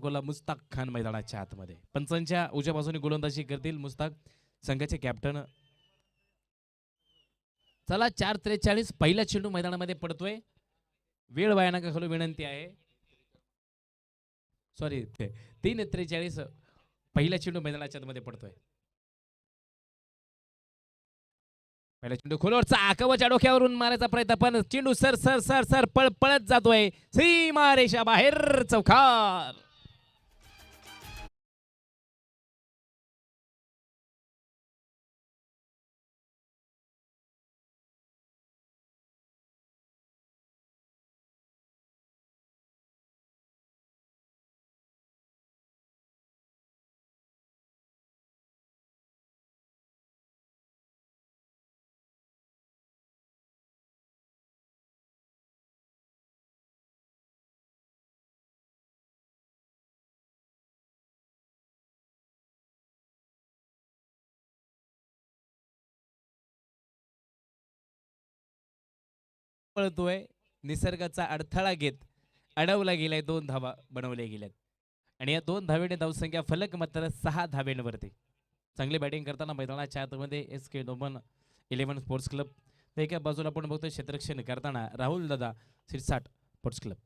गोला मुस्ताक खान मैदानाच्या आतमध्ये पंचांच्या उजव्या बाजूने गोलंदाजी करतील मुस्ताक संघाचे कॅप्टन. चला 4:43 पहिला चेंडू मैदानामध्ये पडतोय. वेळ वाया नका घालू विनंती आहे. सॉरी 3:43 पहिला चेंडू मैदानाच्या आतमध्ये पडतोय. पहिला चेंडू खोलवरचा आकवाच्या डोक्यावरून मारायचा प्रयत्न पण चेंडू सर सर सर सर पळत जातोय सीमा रेषा बाहेर चौकार. पळतोय निसर्गाचा अडथळा घेत अडवला गेलाय. 2 धावा बनवल्या गेल्यात आणि या 2 धावेने धावसंख्या फलक मात्र 6 धावेंवरती. चांगली बॅटिंग करताना मैदानाच्या आतमध्ये SK डोमन 11 स्पोर्ट्स क्लब. तर एका बाजूला आपण बघतोय क्षेत्ररक्षण करताना राहुल दादा सिरसाट स्पोर्ट्स क्लब.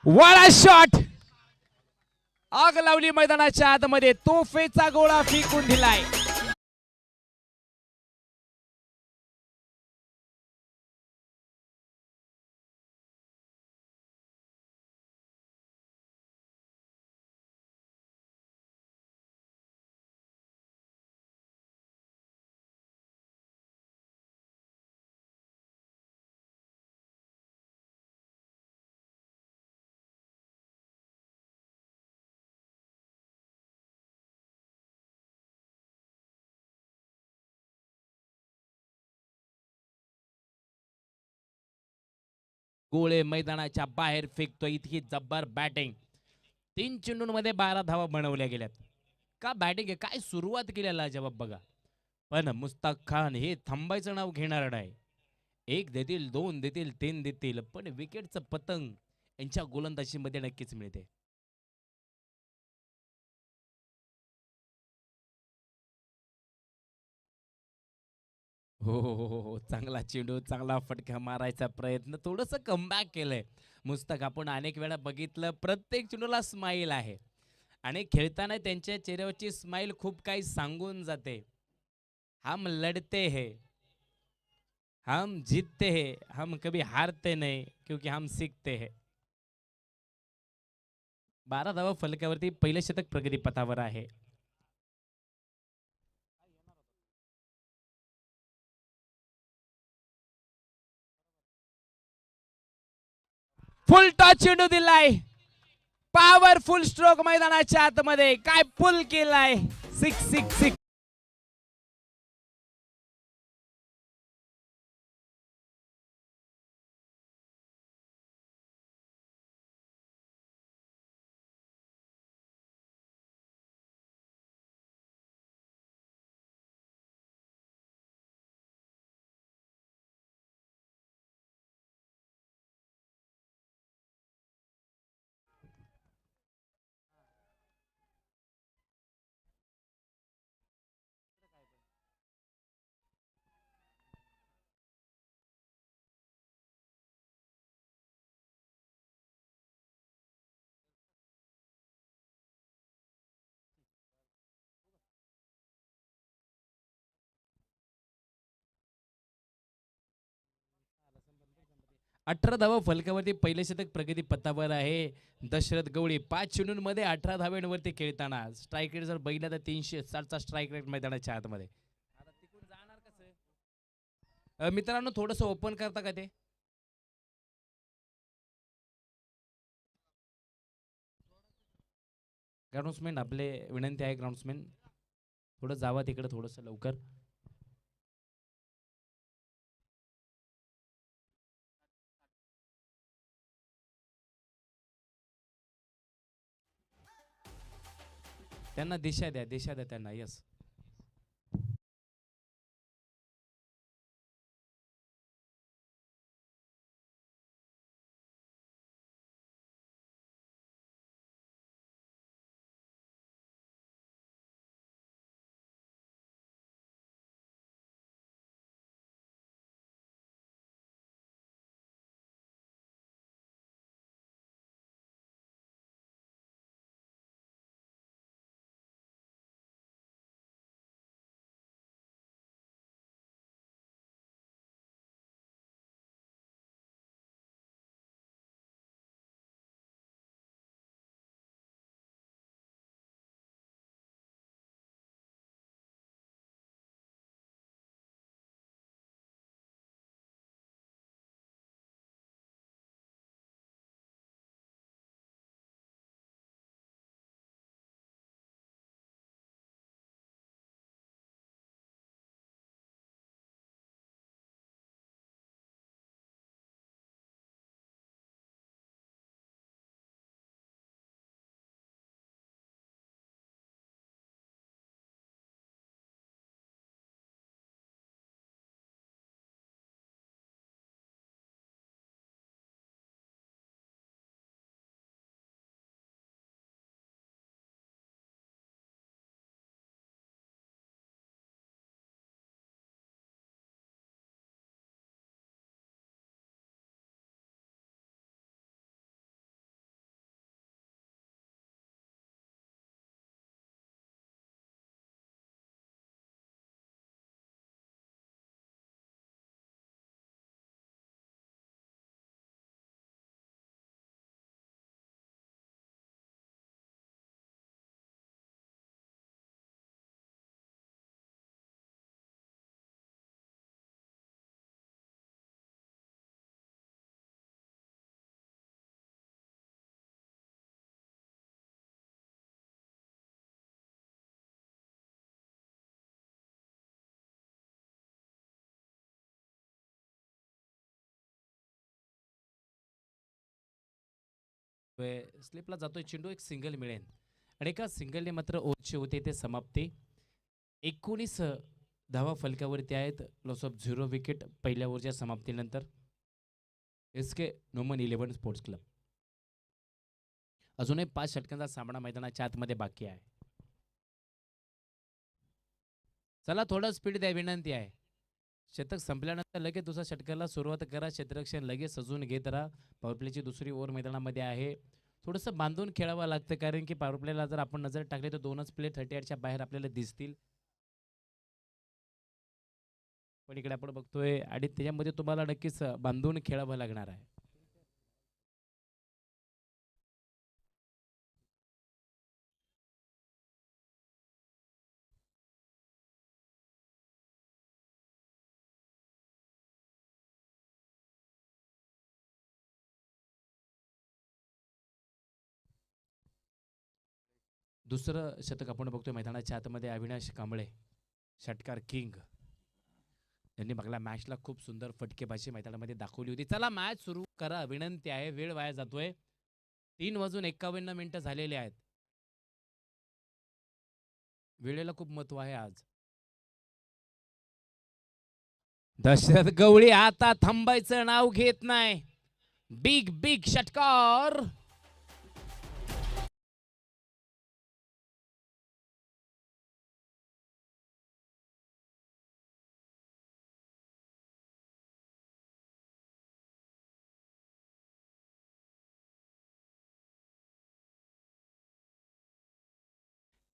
वाडा शॉट आग लावली मैदानाच्या आतमध्ये. तोफेचा गोळा फेकून दिलाय. गोळे मैदानाच्या बाहेर फेकतोय. इतकी जब्बर बॅटिंग. 3 चेंडूंमध्ये 12 धावा बनवल्या गेल्यात. का बॅटिंग आहे, काय सुरुवात केलेला जवाब बघा. पण मुस्ताक खान हे थांबायचं नाव घेणार नाही. 1 देतील, 2 देतील, 3 देतील, पण विकेटचं पतंग यांच्या गोलंदाजीमध्ये नक्कीच मिळते. हो हो हो हो हो. चांगला चेंडू, चांगला फटका मारायचा प्रयत्न, थोडंसं कमबॅक केलंय मुस्तक. आपण अनेक वेळा बघितलं प्रत्येक चेंडूला स्माईल आहे आणि खेळताना त्यांच्या चेहऱ्यावरची स्माईल खूप काही सांगून जाते. हम लढते हैं, हम जीतते हैं, हम कभी हारते नहीं क्योंकि हम सीखते हैं. 12 धावा फलकावरती पहिलं शतक प्रगतीपथावर आहे. फुल टॉस चेंडू दिलाय. पॉवरफुल स्ट्रोक मैदानाच्या आतमध्ये. काय पुल केलाय. 6-6-6. 18 धावा फलकावरती पहिले शतक प्रगती पथावर आहे. दशरथ गवळी 5 चेंडूंमध्ये 18 धाव्यांवरती खेळताना स्ट्राईक रेट जर बघितला तर 360चा स्ट्राईक रेट मैदानाच्या आतमध्ये. आता तिकडून जाणार कसं मित्रांनो, थोडस ओपन करता का ते. ग्राउंड्समॅन आपले विनंती आहे. ग्राउंड्समॅन थोडं जावा तिकडे थोडस लवकर. त्यांना दिशा द्या त्यांना. यस. स्लिपला जातोय चेंडू, एक सिंगल मिळेल आणि एका सिंगलने मात्र ओव्हरची होते ते समाप्ती. 19 धावा फलकावरती आहेत. लॉस ऑफ 0 विकेट पहिल्या ओव्हरच्या समाप्तीनंतर. SK Noman 11 sports club. अजूनही 5 षटकांचा सामना मैदानाच्या आतमध्ये बाकी आहे. चला थोडं स्पीड द्या, विनंती आहे. शतक संपल्यानंतर लगेच दुसऱ्या षटकाला सुरुवात करा. क्षेत्ररक्षण लगेच सजून घेत राहा. पॉवरप्लेची दुसरी ओव्हर मैदानामध्ये आहे. थोडंसं बांधून खेळावं लागतं, कारण की पॉवरप्लेला जर आपण नजर टाकली तर 2च प्लेयर 38च्या बाहेर आपल्याला दिसतील. पण इकडे आपण बघतोय आणि त्याच्यामध्ये तुम्हाला नक्कीच बांधून खेळावं लागणार आहे. दुसरं शतक आपण बघतोय मैदानाच्या आतमध्ये. अविनाश कांबळे, षटकार किंग, यांनी मागल्या मॅचला खूप सुंदर फटकेबाजी मैदानामध्ये दाखवली होती. चला मॅच सुरू करा, विनंती आहे. वेळ वाया जातोय. 3:51 झालेले आहेत. वेळेला खूप महत्व आहे आज. दशरथ गवळी आता थांबायचं नाव घेत नाही. बिग बिग षटकार.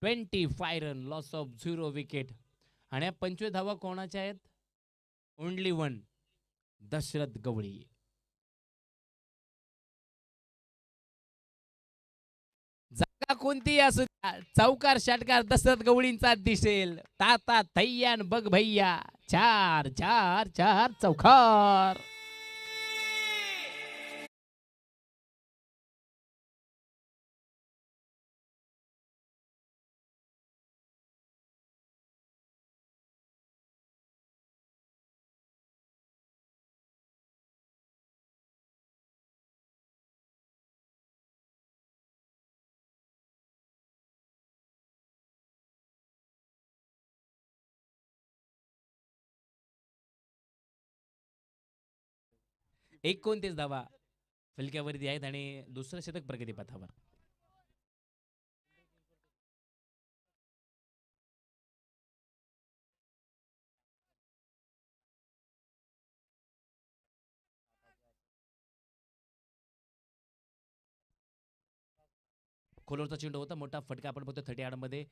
$25 रन, लॉस ऑफ 0 विकेट. आणि 25 धावा कोणाच्या आहेत? ओनली वन, दशरथ गवळी. जागा कोणती असू द्या, चौकार षटकार दशरथ गवळींचा दिसेल. ताता थैयान बघ भैया, 4 4 4 चौकार. एक 29 धावा फलक्यावरती आहेत आणि दुसरं शतक प्रगतीपथावर. खोलवरचा चेंडू होता, मोठा फटका आपण बघतो 38 मध्ये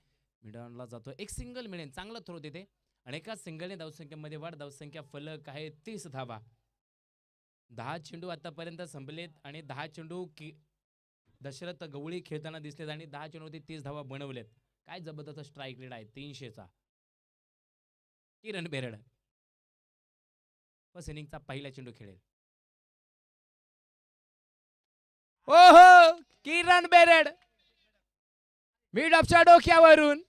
मिडॉनला जातो. एक सिंगल मिळेल, चांगला थ्रो देते आणि एका सिंगलने धावसंख्येमध्ये वाढ. धावसंख्या फलक आहे 30 धावा. 10 चेंडू आतापर्यंत संपलेत आणि 10 चेंडू दशरथ गवळी खेळताना दिसलेत आणि 10 चेंडूवरती 30 धावा बनवलेत. काय जबरदस्त स्ट्राईक रेट आहे 300चा. किरण बेरड फर्स्ट इनिंगचा पहिला चेंडू खेळेल. ओहो, किरण बेरड मिड ऑफच्या डोक्यावरून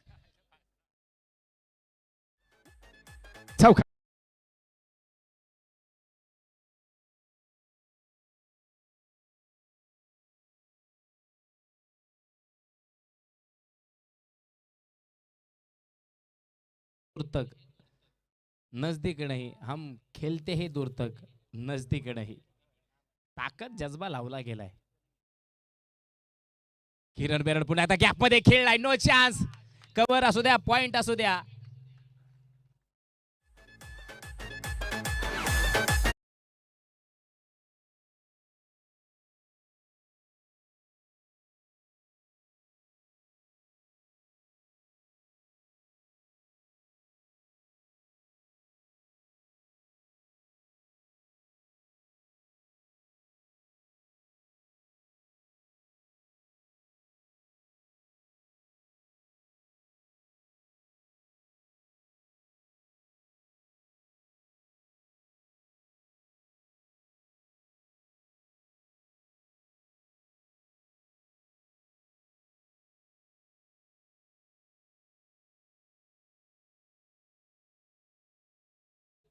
चौका. तक नजदीक नहीं, हम खेलते ही दूर तक, नजदीक नहीं. ताकद जज्बा लावला गेलाय. किरण बेरड पुन्हा आता गॅप मध्ये खेळलाय. No chance. कव्हर असू द्या, पॉइंट असू द्या.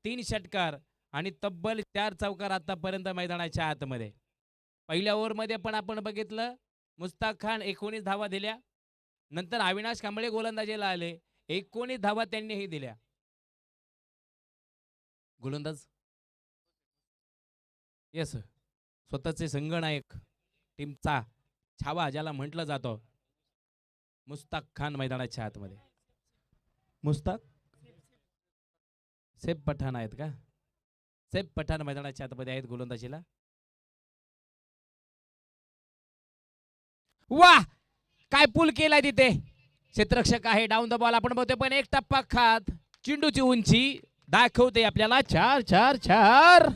तीन षटकार आणि तब्बल 4 चौकार आतापर्यंत मैदानाच्या आतमध्ये. पहिल्या ओव्हरमध्ये पण आपण बघितलं मुस्ताक खान 19 धावा दिल्या. नंतर अविनाश कांबळे गोलंदाजीला आले, 19 धावा त्यांनीही दिल्या. गोलंदाज येस, स्वतःचे संगनायक टीमचा छावा ज्याला म्हटलं जातं, मुस्ताक खान मैदानाच्या आतमध्ये. मुस्ताक सेफ पठाण आहेत का? सेफ पठाण मैदानाच्या आतमध्ये आहेत गोलंदाजीला. वाह, काय पूल केलाय तिथे. क्षेत्ररक्षक आहे डाऊन द बॉल आपण बघतोय, पण एक टप्पा खात चेंडूची उंची दाखवते आपल्याला 4-4-4.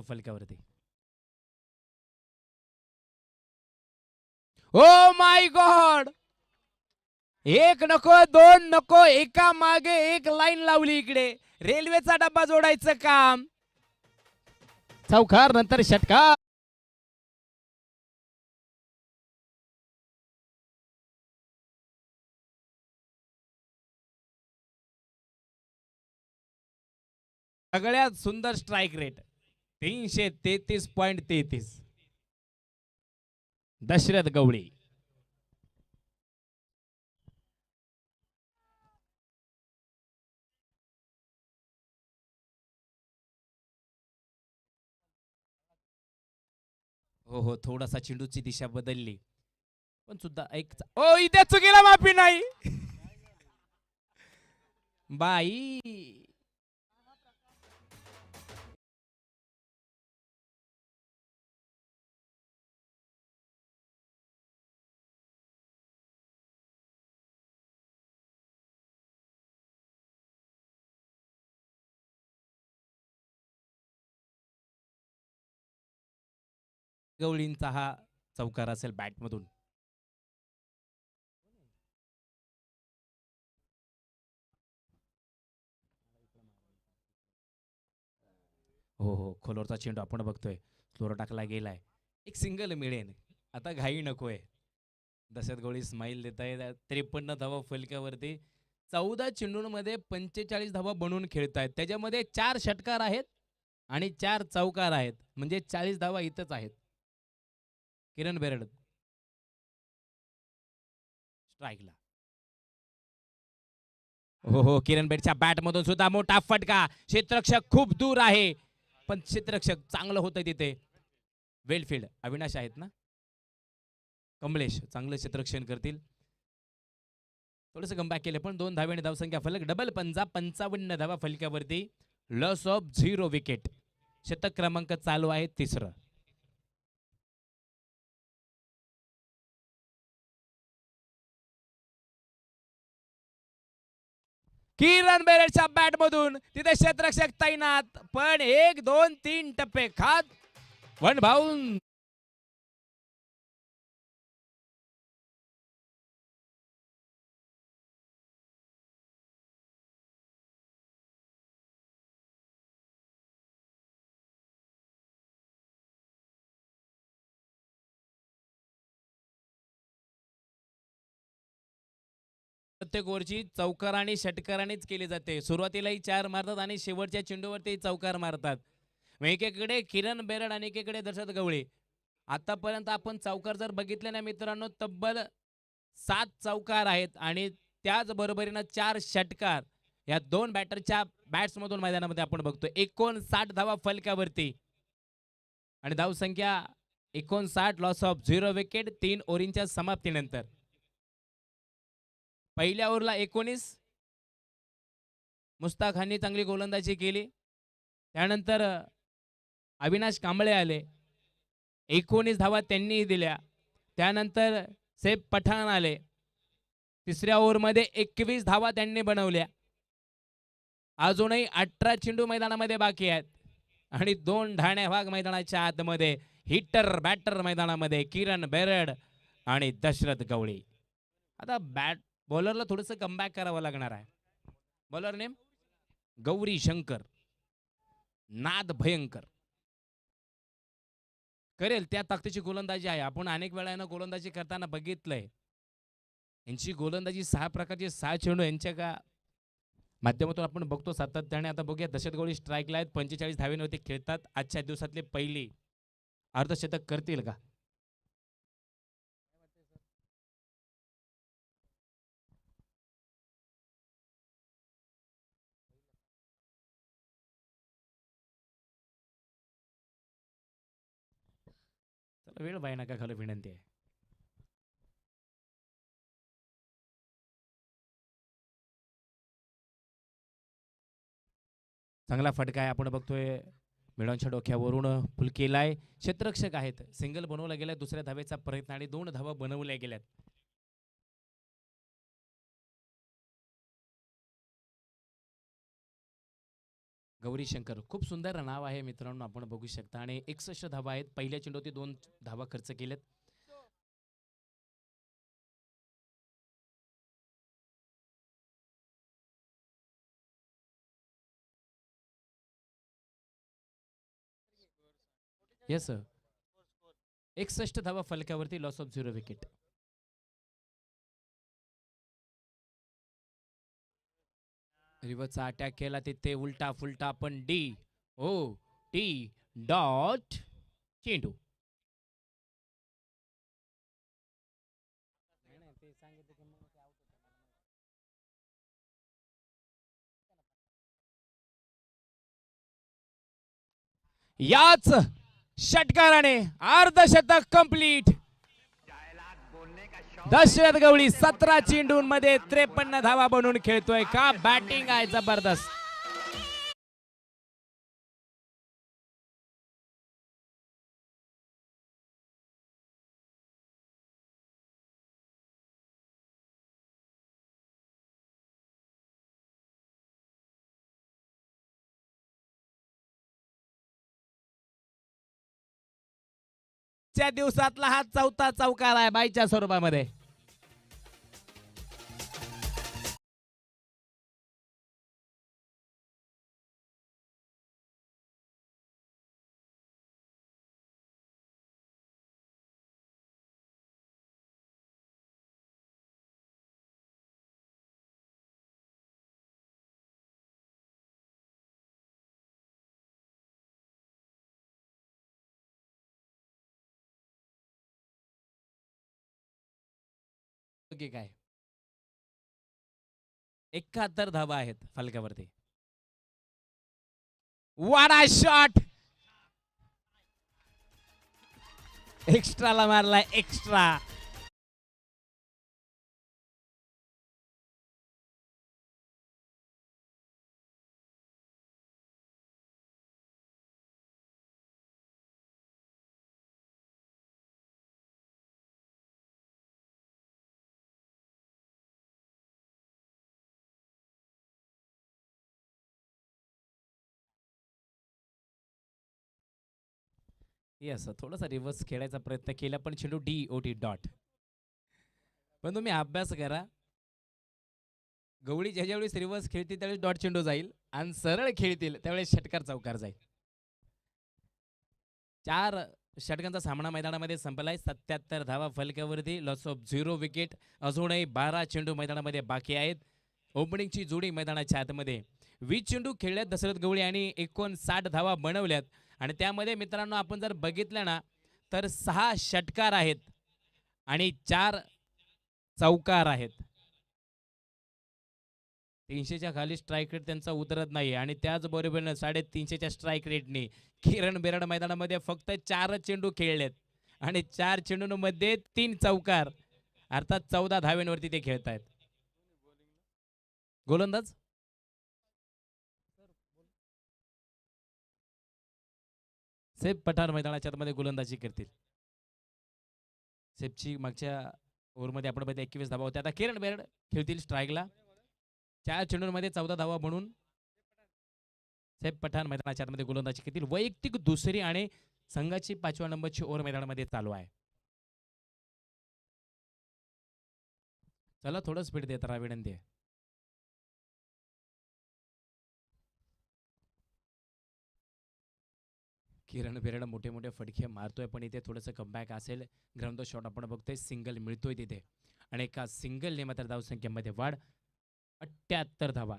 फलकावरती. ओ माय गॉड, एक नको दोन नको, एका मागे एक लाईन लावली इकडे. रेल्वेचा डब्बा जोडायचं काम. चौकार नंतर षटकार. सगळ्यात सुंदर स्ट्राइक रेट 333.33. दशरथ गवळी. हो हो, थोडासा चेंडूची दिशा बदलली, पण सुद्धा एक ओ इथे चुकीला माफी नाही बाई. गवळींचा हा चौकार असेल बॅटमधून. हो हो, खोलवरचा चेंडू आपण बघतोय, फ्लोर टाकला गेलाय, एक सिंगल मिळेल, आता घाई नकोय. दशरथ गवळी स्माइल देत आहे. 53 धावा फलकावरती. 14 चेंडूंमध्ये 45 धावा बनवून खेळतायत. त्याच्यामध्ये 4 षटकार आहेत आणि 4 चौकार आहेत, म्हणजे 40 धावा इथंच आहेत. किरण बेरड स्ट्राईकला. हो हो, किरण बेरडच्या बॅट मधून सुद्धा मोठा फटका. क्षेत्ररक्षक खूप दूर आहे, पण क्षेत्ररक्षक चांगलं होतं तिथे. वेलफील्ड अविनाश आहेत ना, कमलेश चांगलं क्षेत्ररक्षण करतील. थोडस कमबॅक केले, पण 2 धावे आणि धावसंख्या फलक डबल 55 धावा फलकावरती. Loss of 0 wicket. शतक क्रमांक चालू आहे 3रं. किरण बेरडच्या बॅट मधून तिथे क्षेत्ररक्षक तैनात, पण 1 2 3 टप्पे खात वन बाउंड. प्रत्येक ओव्हरची चौकार आणि षटकारानेच केली जाते. सुरुवातीलाही 4 मारतात आणि शेवटच्या चेंडूवरती चौकार मारतात. एकीकडे किरण बेरड आणि एकीकडे दशरथ गवळी. आतापर्यंत आपण चौकार जर बघितले ना मित्रांनो, तब्बल 7 चौकार आहेत आणि त्याच बरोबरीनं 4 षटकार या 2 बॅटरच्या बॅट्स मधून मैदानामध्ये आपण बघतो. 59 धावा फलकावरती आणि धावसंख्या 59. लॉस ऑफ 0 विकेट 3 ओव्हरींच्या समाप्तीनंतर. पहिल्या ओव्हरला 19 मुस्ताक खाननी चांगली गोलंदाजी केली. त्यानंतर अविनाश कांबळे आले, 19 धावा त्यांनीही दिल्या. त्यानंतर सेफ पठाण आले, 3ऱ्या ओव्हरमध्ये 21 धावा त्यांनी बनवल्या. अजूनही 18 चेंडू मैदानामध्ये बाकी आहेत आणि 2 ढाण्या भाग मैदानाच्या आतमध्ये. हिटर बॅटर मैदानामध्ये किरण बेरड आणि दशरथ गवळी. आता बॉलरला थोडंसं कमबॅक करावं लागणार आहे. Bowler name Gauri Shankar. नाद भयंकर करेल त्या ताकदीची गोलंदाजी आहे. आपण अनेक वेळा यांना गोलंदाजी करताना बघितलंय. यांची गोलंदाजी 6 प्रकारचे 6 चेंडू यांच्या का माध्यमातून आपण बघतो सातत्याने. आता बघूया दशरथ गवळी स्ट्राईकला आहेत. 45 धावेवरती खेळतात. आजच्या दिवसातले पहिली अर्धशतक करतील का? चला वेळ बाय नका घालू विनंती आहे. चांगला फटका आहे आपण बघतोय. मिळवणच्या डोक्यावरून पुल केलाय. क्षेत्ररक्षक आहेत. सिंगल बनवला गेलाय. दुसऱ्या धावेचा प्रयत्न आणि 2 धावा बनवल्या गेल्यात. गौरी शंकर खूप सुंदर नाव आहे मित्रांनो, आपण बघू शकता. आणि 61 धावा आहेत. पहिल्या चेंडूवरती 2 धावा खर्च केलेत. Yes sir. 61 धावा फलकावरती, लॉस ऑफ 0 विकेट. रिव्हर्सचा अटॅक केला तिथे उलटा फुलटा पण डी ओ टी डॉट चेंडू. याच षटकाराने अर्धशतक कंप्लीट. दशरथ गवळी 17 चेंडूंमध्ये 53 धावा बनवून खेळतोय. का बॅटिंग आहे जबरदस्त. च्या दिवसातला हा 4था चौकार आहे बाईच्या स्वरूपामध्ये. काय 71 धावा आहेत फलकावरती. वाडा शॉट एक्स्ट्राला मारलाय. एक्स्ट्रा. येस थोडासा रिव्हर्स खेळायचा प्रयत्न केला पण चेंडू डी ओ टी डॉट. पण तुम्ही अभ्यास करा. गवळी ज्याच्या वेळेस रिव्हर्स खेळतील त्यावेळेस डॉट चेंडू जाईल आणि सरळ खेळतील त्यावेळेस षटकार चौकार जाईल. 4 षटकांचा सामना मैदानामध्ये संपलाय. 77 धावा फलकावरती, लॉस ऑफ 0 विकेट. अजूनही 12 चेंडू मैदानामध्ये बाकी आहेत. ओपनिंगची जोडी मैदानाच्या आतमध्ये 20 चेंडू खेळल्यात दशरथ गवळी आणि 59 धावा बनवल्यात. आणि त्यामध्ये मित्रांनो आपण जर बघितलं ना तर 6 षटकार आहेत आणि 4 चौकार आहेत. 300च्या खाली स्ट्राईक रेट त्यांचा उतरत नाही आणि त्याचबरोबर 350च्या स्ट्राईक रेटने किरण बेरड मैदानामध्ये फक्त 4 चेंडू खेळलेत आणि 4 चेंडूंमध्ये 3 चौकार, अर्थात 14 धाव्यांवरती ते खेळत आहेत. गोलंदाज सेफ पठार मैदानाच्या आतमध्ये गोलंदाजी करतील. सेफची मागच्या ओव्हरमध्ये आपण बघितलं 21 धावा होत्या. आता किरण बेरड खेळतील स्ट्राईकला. 4 चेंडूंमध्ये 14 धावा बनून सेफ पठाण मैदानाच्या आतमध्ये गोलंदाजी करतील. वैयक्तिक दुसरी आणि संघाची 5व्या नंबरची ओव्हर मैदानामध्ये चालू आहे. चला थोडं स्पीड देत राहा विनंती आहे. किरण बिरण मोठे मोठे फटके मारतोय, पण इथे थोडंसं कमबॅक असेल. ग्राउंड शॉट आपण बघतोय, सिंगल मिळतोय तिथे आणि एका सिंगलने मात्र धावसंख्येमध्ये वाढ. 78 धावा.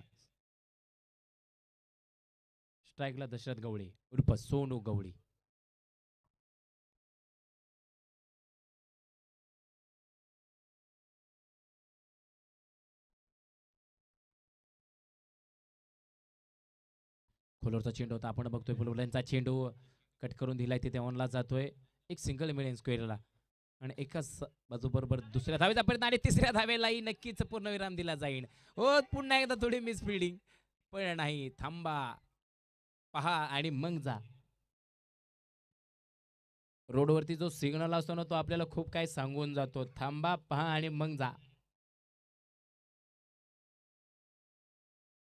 स्ट्राईकला दशरथ गवळी उर्फ सोनू गवळी. खोलवरचा चेंडू होता, आपण बघतोय फुलवल्यांचा चेंडू कट करून दिलाय, तिथे ऑनला जातोय. एक सिंगल मिळेल स्क्वेअरला आणि एकाच बाजूबरोबर दुसऱ्या धावेचा प्रयत्न आणि तिसऱ्या धावेलाही नक्कीच पूर्णविराम दिला जाईल. हो, पुन्हा एकदा थोडी मिस फिल्डिंग, पण नाही, थांबा, पहा आणि मग जा. रोडवरती जो सिग्नल असतो ना, तो आपल्याला खूप काही सांगून जातो. थांबा, पहा आणि मग जा.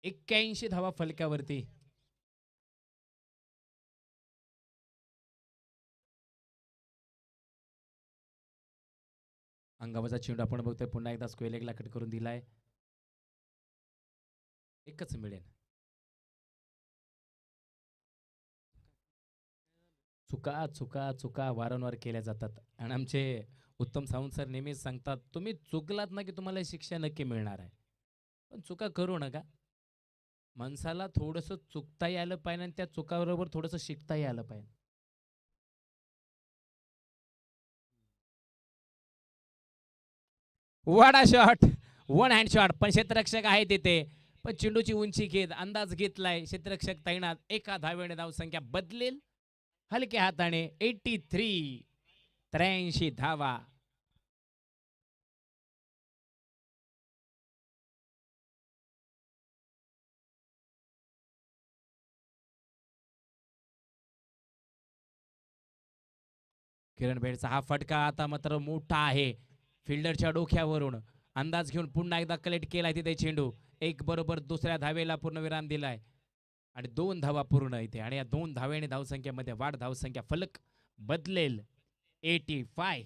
81 धावा फलकावरती. अंगावरचा चेंडू आपण बघतोय, पुन्हा एकदा स्क्वेअर लेगला कट करून दिलाय. एकच मिळेल. चुका चुका चुका वारंवार केल्या जातात आणि आमचे उत्तम सावंत सर नेहमीच सांगतात, तुम्ही चुकलात ना की तुम्हाला शिक्षा नक्की मिळणार आहे, पण चुका करू नका. माणसाला थोडंसं चुकताही आलं पाहिजे आणि त्या चुकाबरोबर थोडंसं शिकताही आलं पाहिजे. वाडा शॉट, वन हँड शॉट, पण क्षेत्ररक्षक आहे तिथे, पण चेंडूची उंची घेत अंदाज घेतलाय क्षेत्ररक्षक तैनात. एका धावेने धावसंख्या बदलेल हलक्या हाताने. 83, 83 धावा. किरण बेडचा हा फटका आता मात्र मोठा आहे. फिल्डरच्या डोक्यावरून अंदाज घेऊन पुन्हा एकदा कलेक्ट केलाय तिथे चेंडू. एक बरोबर दुसऱ्या धावेला पूर्णविराम दिलाय आणि 2 धावा पूर्ण इथे आणि या 2 धावेने धावसंख्येमध्ये वाढ. धावसंख्या फलक बदलेल. 85,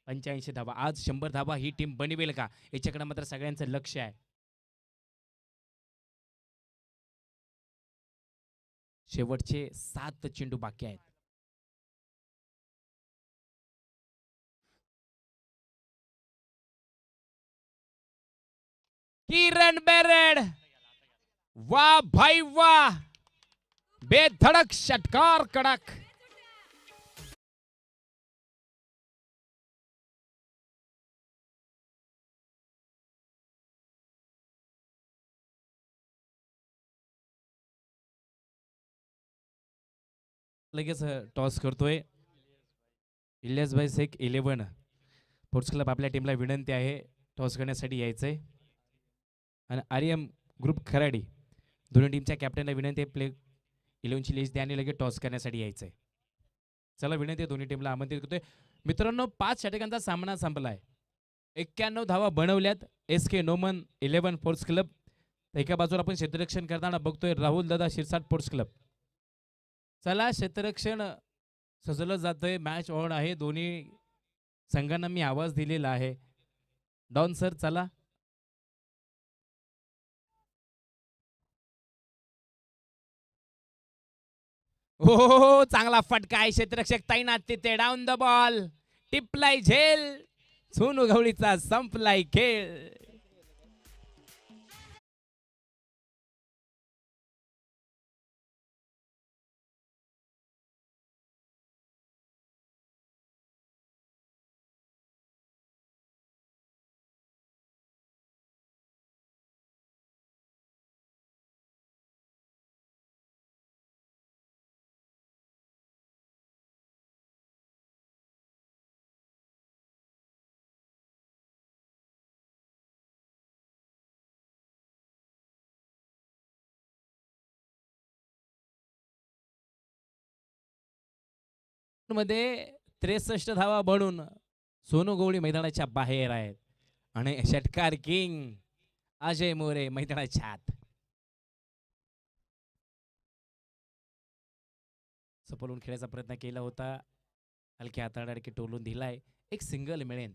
85 धावा. आज 100 धावा ही टीम बनवेल का, याच्याकडे मात्र सगळ्यांचं लक्ष आहे. शेवटचे 7 चेंडू बाकी आहेत. किरण बेरड, वाह भाई वाह, बेधडक षटकार कडक. लगेच टॉस करतोय इलियास भाई शेख 11 स्पोर्ट्स क्लब. आपल्या टीमला विनंती आहे टॉस करण्यासाठी यायचंय. आणि आर्यम ग्रुप खराडी दोन्ही टीमच्या कॅप्टनला विनंती आहे, प्ले 11ची लिस्ट द्या आणि लगेच टॉस करण्यासाठी यायचंय. चला, विनंती आहे दोन्ही टीमला आमंत्रित करतोय. मित्रांनो, 5 षटकांचा सामना संपलाय. 91 धावा बनवल्यात एस के नोमन 11 स्पोर्ट्स क्लब. एका बाजूला आपण क्षेत्ररक्षण करताना बघतोय राहुल दादा शिरसाट स्पोर्ट्स क्लब. चला, क्षेत्ररक्षण सजवलं जातंय, मॅच ऑन आहे. दोन्ही संघांना मी आवाज दिलेला आहे. डॉन सर चला. हो, चांगला फटका आहे. क्षेत्ररक्षक तैनात तिथे. डाऊन द बॉल, टिपलाय झेल. सोनू गवळीचा संपलाय खेळ. मध्ये 63 धावा बनून सोनू गवळी मैदानाच्या बाहेर आहेत आणि षटकार किंग अजय मोरे मैदानाच्या आत. सपळून खेळायचा प्रयत्न केला होता, हलक्या हाताने टोलून दिलाय. एक सिंगल मिळेल.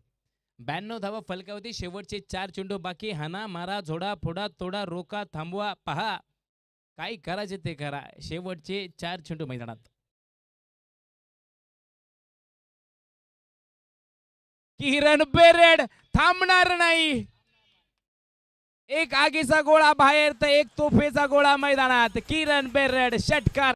92 धावा फलकावरती. शेवटचे 4 चेंडू बाकी. हाना मारा, झोडा फोडा, तोडा, रोका, थांबवा, पहा, काय करायचे ते करा. शेवटचे 4 चेंडू मैदानात. किरण बेरेड थांबणार नाही. एक आगीचा गोळा बाहेर तर एक तोफेचा गोळा मैदानात. किरण बेरेड षटकार.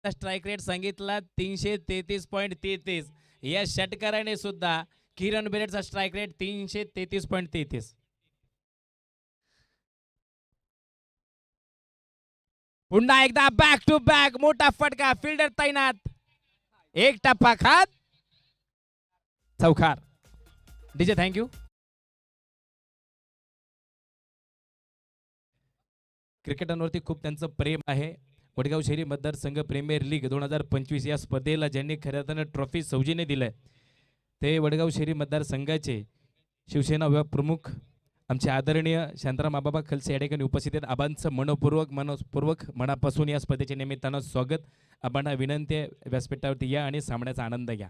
स्ट्राईक रेट सांगितला 333.33. या षटकाराने सुद्धा किरण बेरेडचा स्ट्राईक रेट 333.33. पुन्हा एकदा बॅक टू बॅक मोठा फटका. फिल्डर तैनात. एक टप्पा खात चौकार. DJ thank you. क्रिकेटरवरती खूप त्यांचं प्रेम आहे. वडगाव शहरी मतदारसंघ प्रीमियर लीग 2025 या स्पर्धेला ज्यांनी खऱ्या अर्थानं ट्रॉफी सौजन्य दिलंय ते वडगाव शहरी मतदारसंघाचे शिवसेना विभाग प्रमुख आमचे आदरणीय शांताराम आबाबा खलसे या ठिकाणी उपस्थित आहेत. आबांचं मनपूर्वक मनापासून या स्पर्धेच्या निमित्तानं स्वागत. आबांना विनंती आहे व्यासपीठावरती या आणि सामन्याचा आनंद घ्या.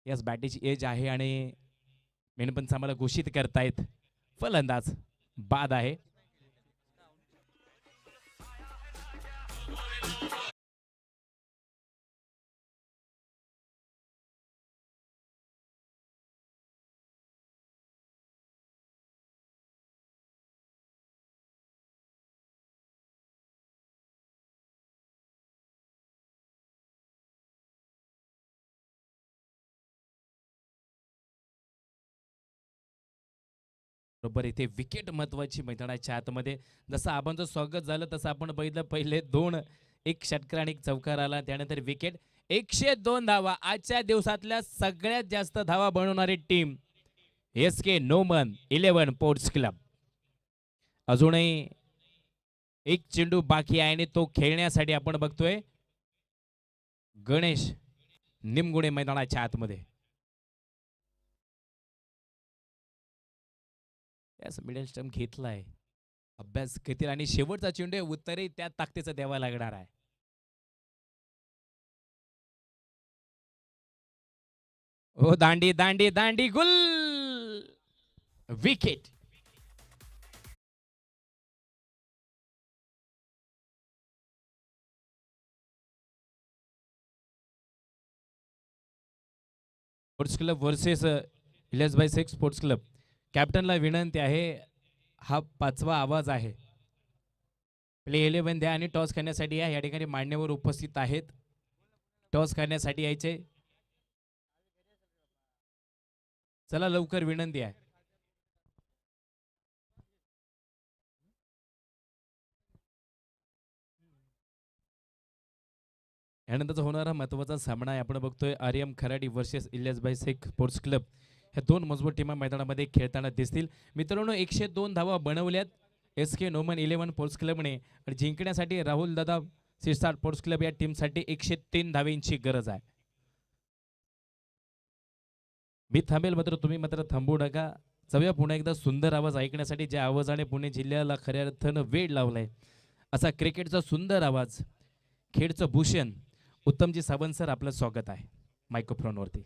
याच बॅटीची एज आहे आणि मेनपंच आम्हाला घोषित करतायत फलंदाज बाद आहे. बरोबर इथे विकेट महत्वाची मैदानाच्या आतमध्ये. जसं आबांचं स्वागत झालं तसं आपण बघितलं पहिले 2 एक षटकार आणि एक चौकार आला. त्यानंतर विकेट. 102 धावा. आजच्या दिवसातल्या सगळ्यात जास्त धावा बनवणारी team SK Noman 11 sports club. अजूनही एक चेंडू बाकी आहे आणि तो खेळण्यासाठी आपण बघतोय गणेश निमगुणे मैदानाच्या आतमध्ये. मिडल स्टंप घेतलाय. अभ्यास करतील आणि शेवटचा चेंडू उत्तरही त्या ताकदीचं द्यावा लागणार आहे. हो दांडी दांडी दांडी गुल. Wicket. Sports club versus Iliyasbhai Shaikh sports club. कॅप्टनला विनंती आहे हा 5वा आवाज आहे. प्ले 11 द्या आणि टॉस करण्यासाठी या ठिकाणी मान्यवर उपस्थित आहेत. टॉस करण्यासाठी यायचे. चला लवकर विनंती आहे. यानंतरचा होणारा महत्वाचा सामना आहे आपण बघतोय Aryam Kharadi versus Iliyasbhai Shaikh sports club. ह्या 2 मजबूत टीमा मैदानामध्ये खेळताना दिसतील. मित्रांनो 102 धावा बनवल्यात SK नोमन 11 स्पोर्ट्स क्लबने. आणि जिंकण्यासाठी राहुल दादा सिरसाट स्पोर्ट्स क्लब या टीमसाठी 103 धावेंची गरज आहे. मी थांबेल मात्र तुम्ही मात्र थांबू नका. जाऊया पुन्हा एकदा सुंदर आवाज ऐकण्यासाठी ज्या आवाजाने पुणे जिल्ह्याला खऱ्या अर्थानं वेळ लावलाय असा क्रिकेटचा सुंदर आवाज खेळचं भूषण उत्तमजी सावंत सर आपलं स्वागत आहे मायक्रोफोनवरती.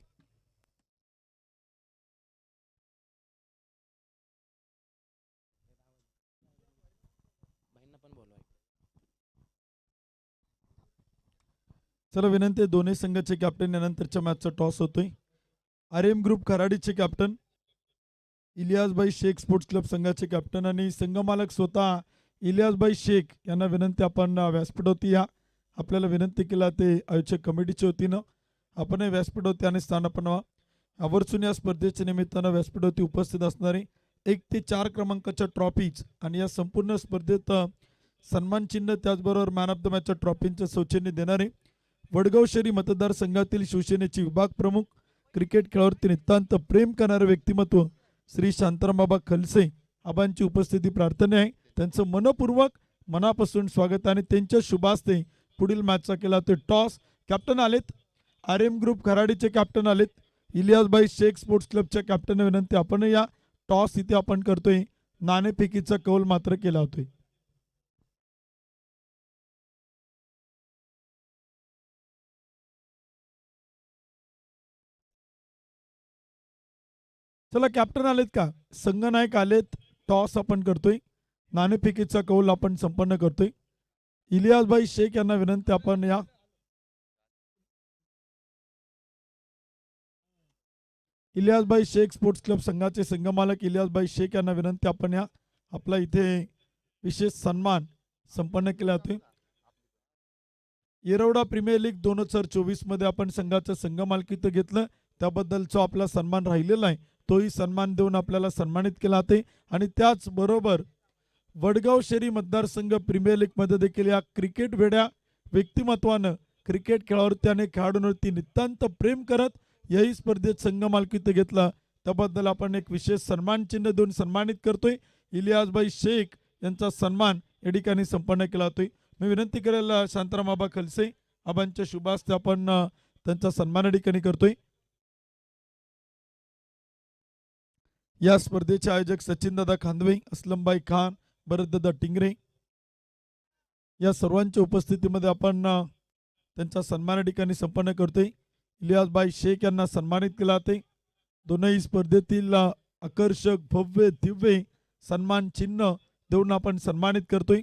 चला विनंती आहे दोन्ही संघाचे कॅप्टन यानंतरच्या मॅचचा टॉस होतोय. आर्यम ग्रुप खराडीचे captain Iliyasbhai Shaikh sports club संघाचे कॅप्टन आणि संघमालक स्वतः इलियासभाई शेख यांना विनंती आपण व्यासपीठावरती या. आपल्याला विनंती केला ते आयोजक कमिटीच्या वतीनं आपण व्यासपीठावरती आणि स्थानापन्न व्हा. आवर्जून या स्पर्धेच्या निमित्तानं व्यासपीठावरती उपस्थित असणारे 1 ते 4 क्रमांकाच्या ट्रॉफीज आणि या संपूर्ण स्पर्धेत सन्मान चिन्ह त्याचबरोबर मॅन ऑफ द मॅचच्या ट्रॉफींचं सौजन्य देणारे वडगाव शहरी मतदारसंघातील शिवसेनेचे विभाग प्रमुख क्रिकेट खेळावरती नितांत प्रेम करणारे व्यक्तिमत्व श्री शांताराम बाबा खलसे आबांची उपस्थिती प्रार्थना आहे. त्यांचं मनपूर्वक मनापासून स्वागत आणि त्यांच्या शुभास्ते पुढील मॅचचा केला ते टॉस. कॅप्टन आलेत आर्यम ग्रुप खराडीचे कॅप्टन आलेत. इलियासभाई शेख स्पोर्ट्स क्लबच्या कॅप्टन विनंती आपण या टॉस इथे आपण करतोय. नाणेफेकीचा कौल मात्र केला होतोय. चला कॅप्टन आलेत का? संघनायक आलेत. टॉस आपण करतोय. नाणेफेकीचा कौल आपण संपन्न करतोय. इलियासभाई शेख यांना विनंती आपण या. इलियासभाई शेख स्पोर्ट्स क्लब संघाचे संघमालक इलियासभाई शेख यांना विनंती आपण या. आपला इथे विशेष सन्मान संपन्न केला जातोय. येरवडा प्रीमियर लीग 2024 मध्ये आपण संघाचं संघमालकीत घेतलं, त्याबद्दलचा आपला सन्मान राहिलेला आहे. तोही सन्मान देऊन आपल्याला सन्मानित केला जाते. आणि त्याचबरोबर वडगाव शहरी मतदारसंघ प्रीमियर लीग मध्ये देखील या क्रिकेट वेड्या व्यक्तिमत्वानं क्रिकेट खेळावरती आणि खेळाडूंवरती नितांत प्रेम करत याही स्पर्धेत संघ मालकीत घेतला, त्याबद्दल आपण एक विशेष सन्मान चिन्ह देऊन सन्मानित करतोय. इलियासभाई शेख यांचा सन्मान या ठिकाणी संपन्न केला जातोय. मी विनंती करेल शांताराम आबा खलसे आबांच्या शुभास्ते आपण त्यांचा सन्मान या ठिकाणी करतोय. या स्पर्धेचे आयोजक सचिनदादा खांदवे, असलमभाई खान, भरतदादा टिंगरे या सर्वांच्या उपस्थितीमध्ये आपण त्यांचा सन्मान या ठिकाणी संपन्न करतोय. इलियासभाई शेख यांना सन्मानित केला जाते. दोनही स्पर्धेतील आकर्षक भव्य दिव्य सन्मान चिन्ह देऊन आपण सन्मानित करतोय.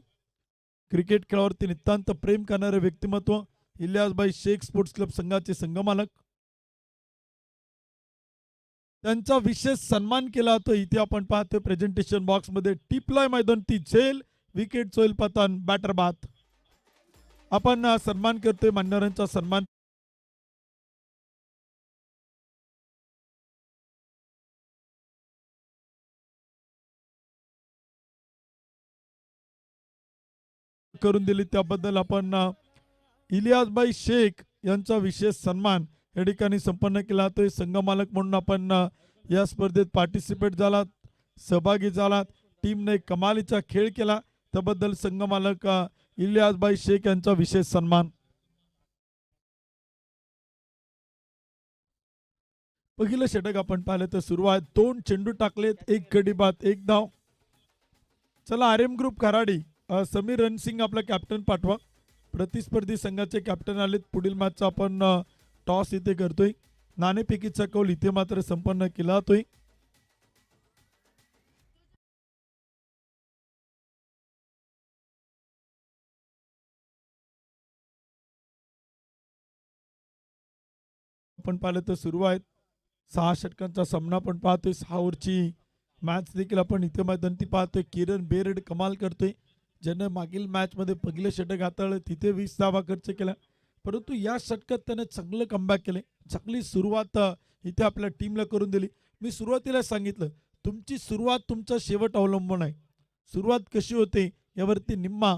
क्रिकेट खेळावरती नितांत प्रेम करणारे व्यक्तिमत्व इलियासभाई शेख स्पोर्ट्स क्लब संघाचे संघमालक, त्यांचा विशेष सन्मान केला जातो. इथे आपण पाहतोय प्रेझेंटेशन बॉक्स मध्ये टिपलाय मैदान ती झेल, विकेट सोईल पतन, बॅटर बात. आपण सन्मान करतोय मान्यवरांचा सन्मान करून दिली, त्याबद्दल आपण इलियासभाई शेख यांचा विशेष सन्मान या ठिकाणी संपन्न केला जातोय. संघमालक म्हणून आपण या स्पर्धेत पार्टिसिपेट झालात, सहभागी झालात, टीमने कमालीचा खेळ केला, त्याबद्दल संघमालक इलियासभाई शेख यांचा विशेष सन्मान. पहिलं षटक आपण पाहिलं तर सुरुवात 2 चेंडू टाकलेत, 1 गडी बाद 1 धाव. चला आर्यम ग्रुप खराडी समीर रणसिंग आपला कॅप्टन पाठवा. प्रतिस्पर्धी संघाचे कॅप्टन आलेत. पुढील मॅचचा आपण टॉस इथे करतोय. नाणेफेकीचा कौल इथे मात्र संपन्न केला जातोय. आपण पाहिलं तर सुरुवात 6 षटकांचा सामना आपण पाहतोय. 6 ओव्हरची मॅच देखील आपण इथे मैदानी पाहतोय. किरण बेरड कमाल करतोय, ज्याने मागील मॅच मध्ये पहिलं षटक हाताळलं, तिथे 20 धावा खर्च केला, परंतु या षटकात त्याने चांगलं कमबॅक केले. चांगली सुरुवात इथे आपल्या टीमला करून दिली. मी सुरुवातीला सांगितलं, तुमची सुरुवात तुमचा शेवट अवलंबून आहे. सुरुवात कशी होते यावरती निम्मा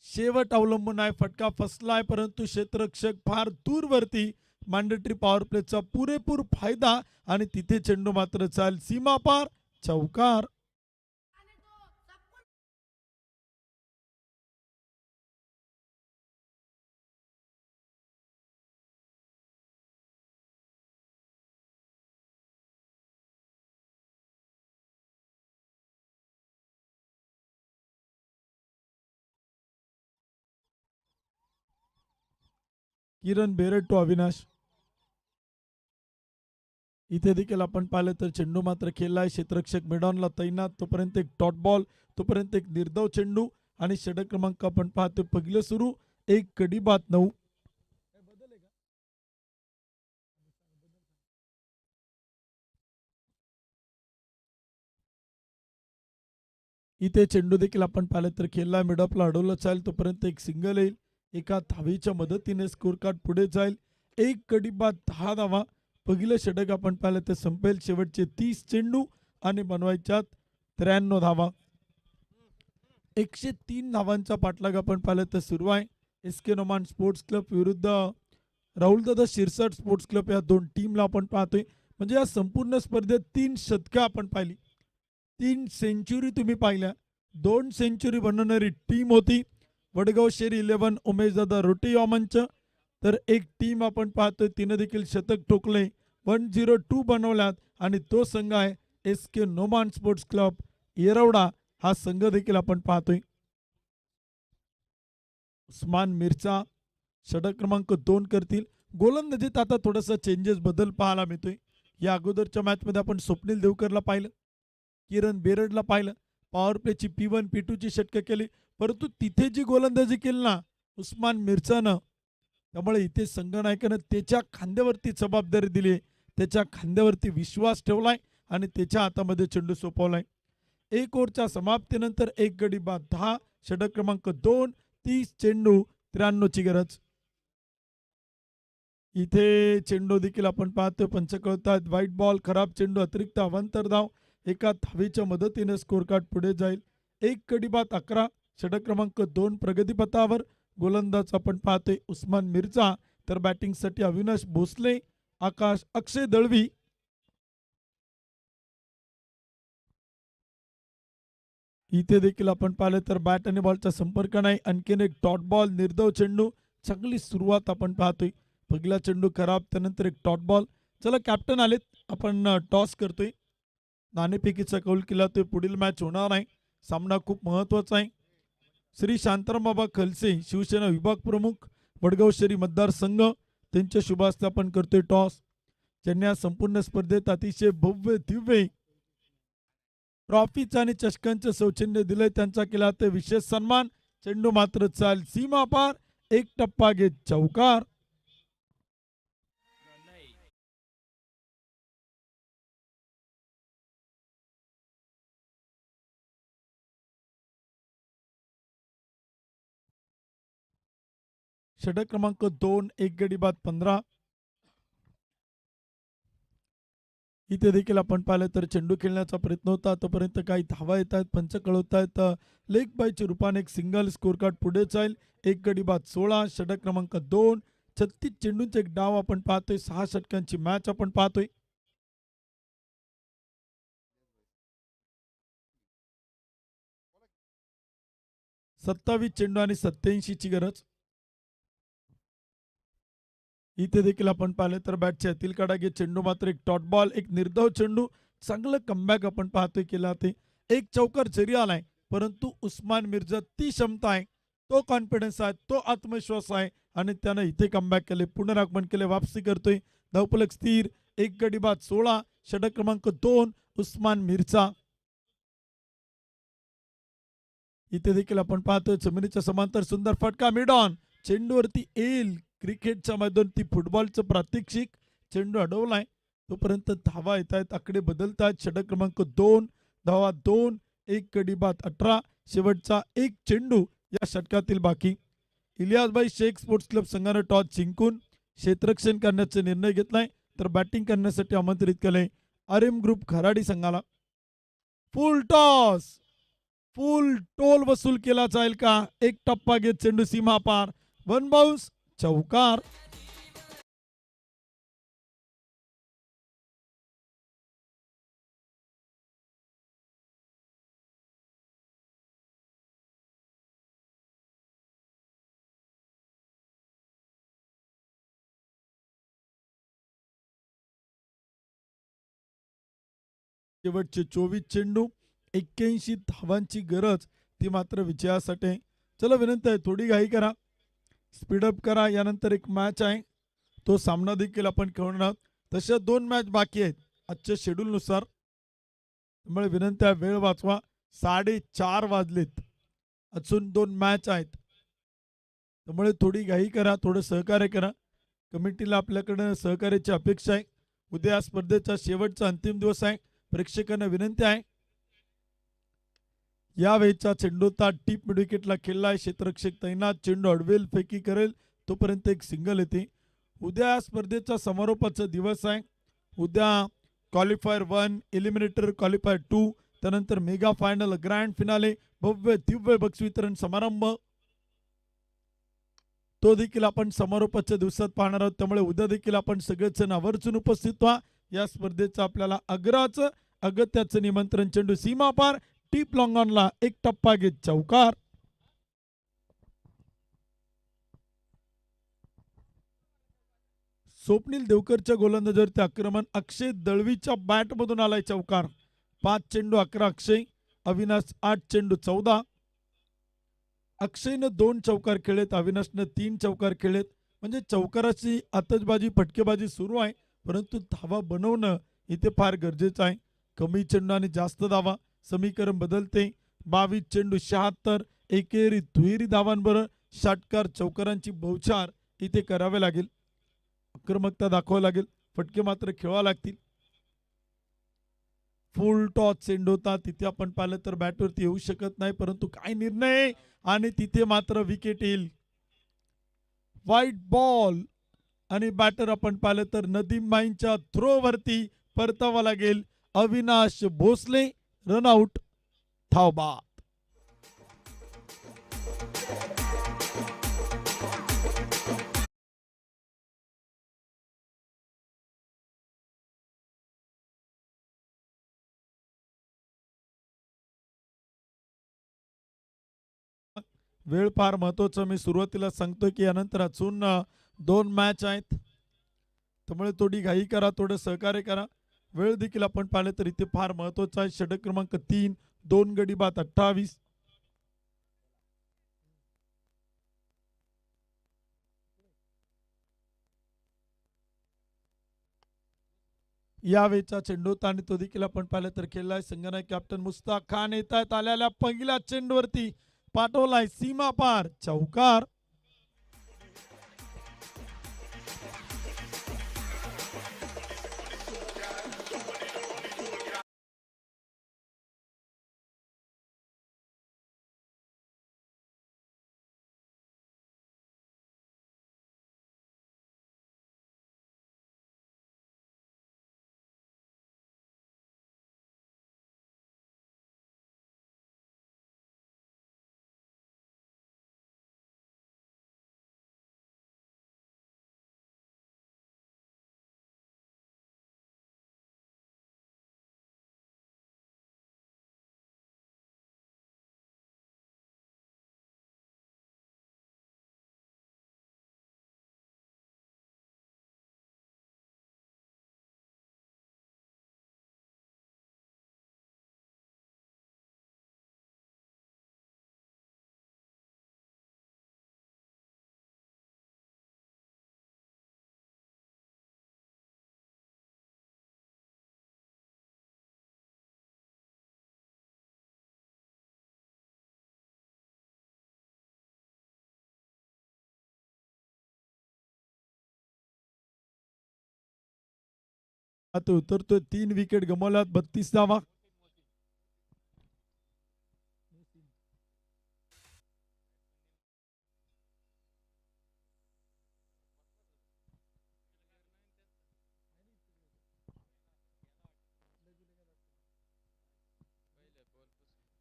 शेवट अवलंबून आहे. फटका फसलाय, परंतु क्षेत्ररक्षक फार दूरवरती, मॅन्डेटरी पॉवर प्लेचा पुरेपूर फायदा आणि तिथे चेंडू मात्र चाल सीमा पार, चौकार. किरण बेरड टू अविनाश. इथे देखील आपण पाहिलं तर चेंडू मात्र खेळलाय. क्षेत्ररक्षक मेडॉनला तैनात, तोपर्यंत एक डॉट बॉल, तोपर्यंत एक निर्धाव चेंडू आणि षटक क्रमांक आपण पाहतोय पहिलं सुरू, 1 गडी बाद 9. इथे चेंडू देखील आपण पाहिलं तर खेळला, मिडॉपला अडवलं जाईल, तोपर्यंत एक सिंगल येईल. एका धावेच्या मदतीने स्कोर कार्ड पुढे जाईल. 1 गडी बाद 10 धावा. पहिलं षटक आपण पाहिलं तर संपेल. शेवटचे 30 चेंडू आणि बनवायच्यात 93 धावा. 103 धावांचा पाठलाग आपण पाहिलं तर सुरू आहे. SK नोमान स्पोर्ट्स क्लब विरुद्ध राहुलदादा शिरसाट स्पोर्ट्स क्लब या दोन टीमला आपण पाहतोय. म्हणजे या संपूर्ण स्पर्धेत 3 शतकं आपण पाहिली, 3 सेंचुरी तुम्ही पाहिल्या. 2 सेंचुरी बनवणारी टीम होती वडगाव शेरी 11 उमेशदादा रोटे यॉमनच. तर एक टीम आपण पाहतोय तिने देखील शतक ठोकले, 102 बनवल्यात आणि तो संघ आहे SK Noman sports club Yerwada. हा संघ देखील आपण पाहतोय. उस्मान मिर्चा षटक क्रमांक 2 करतील. गोलंदाजीत आता थोडासा चेंजेस बदल पाहायला मिळतोय. या अगोदरच्या मॅचमध्ये आपण स्वप्नील देवकरला पाहिलं, किरण बेरडला पाहिलं, पॉवर प्लेची P1 P2ची षटकं केली, परंतु तिथे जी गोलंदाजी केली ना उस्मान मिर्झानं, त्यामुळे इथे संघनायकानं त्याच्या खांद्यावरती जबाबदारी दिली, त्याच्या खांद्यावरती विश्वास ठेवलाय आणि त्याच्या हातामध्ये चेंडू सोपवलाय. 1 ओव्हरच्या समाप्तीनंतर 1 गडी बाद 10, षटक क्रमांक 2, 30 चेंडू 93ची गरज. इथे चेंडू देखील आपण पाहतोय, पंच कळतात, व्हाईट बॉल, खराब चेंडू, अतिरिक्त अवांतर धाव, एका धावेच्या मदतीने स्कोर कार्ड पुढे जाईल. 1 गडी बाद 11, षटक क्रमांक 2 प्रगतीपथावर. गोलंदाज आपण पाहतोय उस्मान मिर्झा, तर बॅटिंगसाठी अविनाश भोसले, आकाश अक्षय दळवी. इथे देखील आपण पाहिलं तर बॅट आणि बॉलचा संपर्क नाही, आणखीन एक डॉट बॉल, निर्धाव चेंडू. चांगली सुरुवात आपण पाहतोय, पहिला चेंडू खराब, त्यानंतर एक डॉट बॉल. चला कॅप्टन आलेत, आपण टॉस करतोय, नाणेफेकीचा कौल केला तो पुढील मॅच होणार आहे. सामना खूप महत्वाचा आहे. श्री शांतारामबाबा खलसे, शिवसेना विभाग प्रमुख, वडगाव शहरी मतदारसंघ, त्यांच्या शुभ हस्ते आपण करतोय टॉस. ज्यांनी या संपूर्ण स्पर्धेत अतिशय भव्य दिव्य ट्रॉफीचं आणि चषकांचं सौजन्य दिलंय, त्यांचा केला ते विशेष सन्मान. चेंडू मात्र चाल सीमा पार, एक टप्पा घेत चौकार. षटक क्रमांक 2, 1 गडी बाद 15. इथे देखील आपण पाहिलं तर चेंडू खेळण्याचा प्रयत्न होता, तोपर्यंत काही धावा येत आहेत, पंच कळवत आहेत. लेग बायच्या रूपाने एक सिंगल, स्कोर कार्ड पुढे जाईल. 1 गडी बाद 16, षटक क्रमांक 2, 36 चेंडूंचे एक डाव आपण पाहतोय, 6 षटकांची मॅच आपण पाहतोय. सत्तावीस चेंडू आणि 87ची गरज. इथे देखील आपण पाहिलं तर बॅटच्या अतील कडा घेत चेंडू मात्र एक डॉट बॉल, एक निर्धाव चेंडू. चांगलं कमबॅक आपण पाहतोय केला ते. एक चौकार जरी आलाय, परंतु उस्मान मिर्झा ती क्षमता आहे, तो कॉन्फिडन्स आहे, तो आत्मविश्वास आहे आणि त्यानं इथे कमबॅक केले, पुनरागमन केले, वापसी करतोय. धावफलक स्थिर, 1 गडी बाद 16, षटक क्रमांक 2, उस्मान मिर्झा. इथे देखील आपण पाहतोय जमिनीच्या समांतर सुंदर फटका, मिड ऑन, चेंडूवरती येईल. क्रिकेटच्या मैदानावरती फुटबॉलचं प्रात्यक्षिक. चेंडू अडवलाय, तोपर्यंत धावा येत आहेत, आकडे बदलत आहेत. षटक क्रमांक 2, धावा 2, 1 गडी बाद 18, शेवटचा एक चेंडू या षटकातील बाकी. इलियासभाई शेख स्पोर्ट्स क्लब संघाने टॉस जिंकून क्षेत्ररक्षण करण्याचा निर्णय घेतलाय, तर बॅटिंग करण्यासाठी आमंत्रित केलंय RM ग्रुप खराडी संघाला. फुल टॉस, फुल टोल वसूल केला जाईल का? एक टप्पा घेत चेंडू सीमा पार, 1 बाउन्स, चौकार. शेवटचे 24 चेंडू, 81 धावांची गरज, ती मात्र विजयासाठी. चला विनंती आहे, थोडी घाई करा, स्पीडअप करा. यानंतर एक मॅच आहे, तो सामना देखील आपण खेळणार आहोत. तशा 2 मॅच बाकी आहेत आजच्या शेड्यूलनुसार, त्यामुळे विनंती आहे वेळ वाचवा. 4:30 वाजलेत, अजून 2 मॅच आहेत, त्यामुळे थोडी घाई करा, थोडं सहकार्य करा. कमिटीला आपल्याकडं सहकार्याची अपेक्षा आहे. उद्या स्पर्धेचा शेवटचा अंतिम दिवस आहे. प्रेक्षकांना विनंती आहे, यावेळेचा चेंडू टीप मिड विकेटला खेळलाय, क्षेत्ररक्षक तैनात, चेंडू अडवेल, फेकी करेल, तोपर्यंत एक सिंगल येते. उद्या स्पर्धेचा समारोपाचा दिवस आहे. उद्या क्वालिफायर 1, एलिमिनेटर क्वालिफायर 2, त्यानंतर मेगा फायनल, ग्रँड फिनाले, भव्य दिव्य बक्षीस वितरण समारंभ, तो देखील आपण समारोपाच्या दिवसात पाहणार आहोत. त्यामुळे उद्या देखील आपण सगळेजण आवर्जून उपस्थित व्हा. या स्पर्धेचं आपल्याला अग्राचं अगत्याचं निमंत्रण. चेंडू सीमा पार, टीप लॉंग ऑनला, एक टप्पा घेत चौकार. स्वप्नील देवकरच्या गोलंदाजीवरती आक्रमण, अक्षय दळवीच्या बॅटमधून आलाय चौकार. 5 चेंडू 11 अक्षय, अविनाश 8 चेंडू 14. अक्षयनं 2 चौकार खेळलेत, अविनाशनं 3 चौकार खेळलेत. म्हणजे चौकाराची आतषबाजी, फटकेबाजी सुरू आहे. परंतु धावा बनवणं इथे फार गरजेचं आहे. कमी चेंडू आणि जास्त धावा समीकरण बदलते. 22 चेंडू 76 एकेरी दुहेरी धावांबरोबर षटकार चौकारांची बहुचार इथे करावे लागेल. आक्रमकता दाखवावी लागेल. फटके मात्र खेळावे लागतील. फुल टॉस चेंडू होता तिथे आपण पाहिलं तर बॅटवरती येऊ शकत नाही, परंतु काय निर्णय आणि तिथे मात्र विकेट येईल. व्हाईट बॉल आणि बॅटर आपण पाहिलं तर नदीम भाईंच्या थ्रोवरती परतावा लागेल. अविनाश भोसले रनआउट धावबाद. वेळ फार महत्वाचा. मी सुरुवातीला सांगतोय की यानंतर अजून 2 मॅच आहेत, त्यामुळे थोडी घाई करा, थोडं सहकार्य करा. वेळ देखील आपण पाहिलं तर इथे फार महत्वाचा आहे. षटक क्रमांक 3 2 गडी बाद 28. यावेळचा चेंडू होता आणि तो देखील आपण पाहिलं तर खेळलाय. संघनायक कॅप्टन मुस्ताक खान येत आहेत. आलेल्या पहिल्या चेंडूवरती पाठवलाय सीमा पार चौकार. आता उतरतोय. 3 विकेट गमावल्यात. 32 धावा.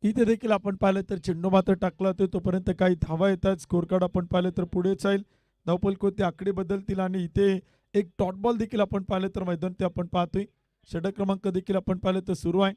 इथे देखील आपण पाहिलं तर चेंडू मात्र टाकला होता. तोपर्यंत काही धावा येतात. स्कोर कार्ड आपण पाहिलं तर पुढे जाईल. धावफलक कोणते आकडे बदलतील आणि इथे एक डॉट बॉल देखील आपण पाहिलं तर मैदान ते आपण पाहतोय. षटक क्रमांक देखील आपण पाहिलं तर सुरू आहे.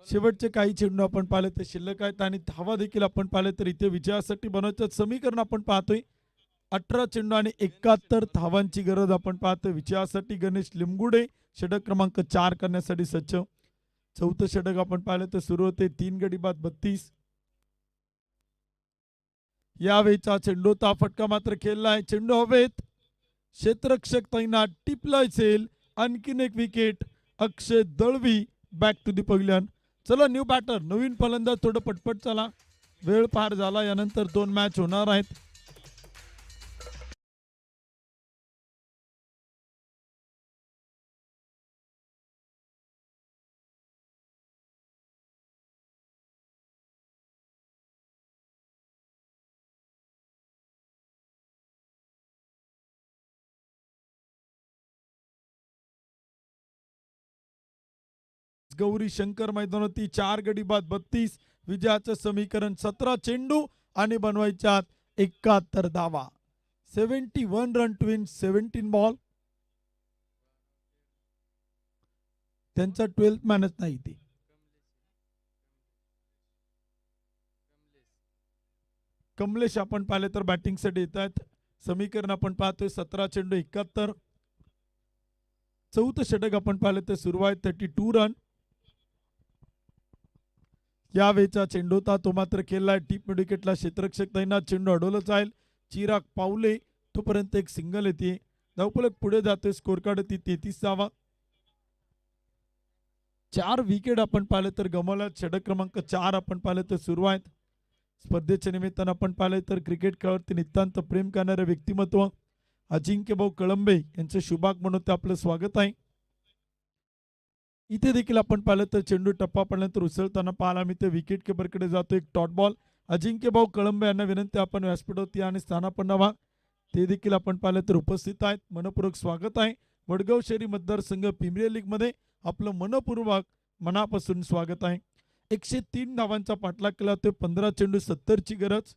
शेवटचे काही चेंडू आपण पाहिले तर शिल्लक आहेत आणि धावा देखील आपण पाहिले तर इथे विजयासाठी बनवायचं समीकरण आपण पाहतोय. 18 चेंडू आणि 71 धावांची गरज आपण पाहतोय विजयासाठी. गणेश लिंबगुडे षटक क्रमांक 4 करण्यासाठी सज्ज. चौथं षटक आपण पाहिलं तर सुरू होते. 3 गडी बाद 32. यावेळचा चेंडूचा फटका मात्र खेळलाय. चेंडू हवेत. क्षेत्ररक्षक तैनात टिपलाय सेल. आणखीन एक wicket. Akshay Dalvi back to the पगल्यान. चला न्यू बॅटर नवीन फलंदाज थोडं पटपट चला. वेळ पार झाला. यानंतर 2 मॅच होणार आहेत. गौरी शंकर मैदानावरती 4 गडी बाद 32. विजयाचं समीकरण 17 चेंडू आणि बनवायच्यात 71 धावा. 71 रन टू विन 17 बॉल. त्यांचा 12th मॅनच नाही ते. कमलेश आपण पाहिले तर बॅटिंगसाठी येत आहेत. समीकरण आपण पाहतोय 17 चेंडू 71. चौथं षटक आपण पाहिलं तर सुरू आहे 32 रन. यावेळचा चेंडू होता तो मात्र खेळलाय टीप विकेटला क्षेत्ररक्षक तैनात. चेंडू अडवलं जाईल. चिराग पावले तोपर्यंत एक सिंगल येते. धावफलक पुढे जातोय. स्कोर कार्ड ती 33 धावा. 4 विकेट आपण पाहिलं तर गमावल्या. षटक क्रमांक 4 आपण पाहिलं तर सुरू आहेत. स्पर्धेच्या निमित्तानं आपण पाहिलं तर क्रिकेट खेळावरती नितांत प्रेम करणारे व्यक्तिमत्व अजिंक्यभाऊ कळंबे यांचं शुभागमन होते आपलं स्वागत आहे. इथे देखील आपण पाहिलं तर चेंडू टप्पा पडल्यानंतर उसळताना पाहायला मिळते. विकेट किपरकडे जातो एक डॉट बॉल. अजिंक्यभाऊ कळंबे यांना विनंती आपण व्यासपीठावरती आणि स्थानापन्न ते देखील आपण पाहिलं तर उपस्थित आहेत. मनपूर्वक स्वागत आहे. वडगाव शहरी मतदारसंघ प्रीमियर लीग मध्ये आपलं मनपूर्वक मनापासून स्वागत आहे. 103 धावांचा पाठलाग केला. ते 15 चेंडू 70 ची गरज.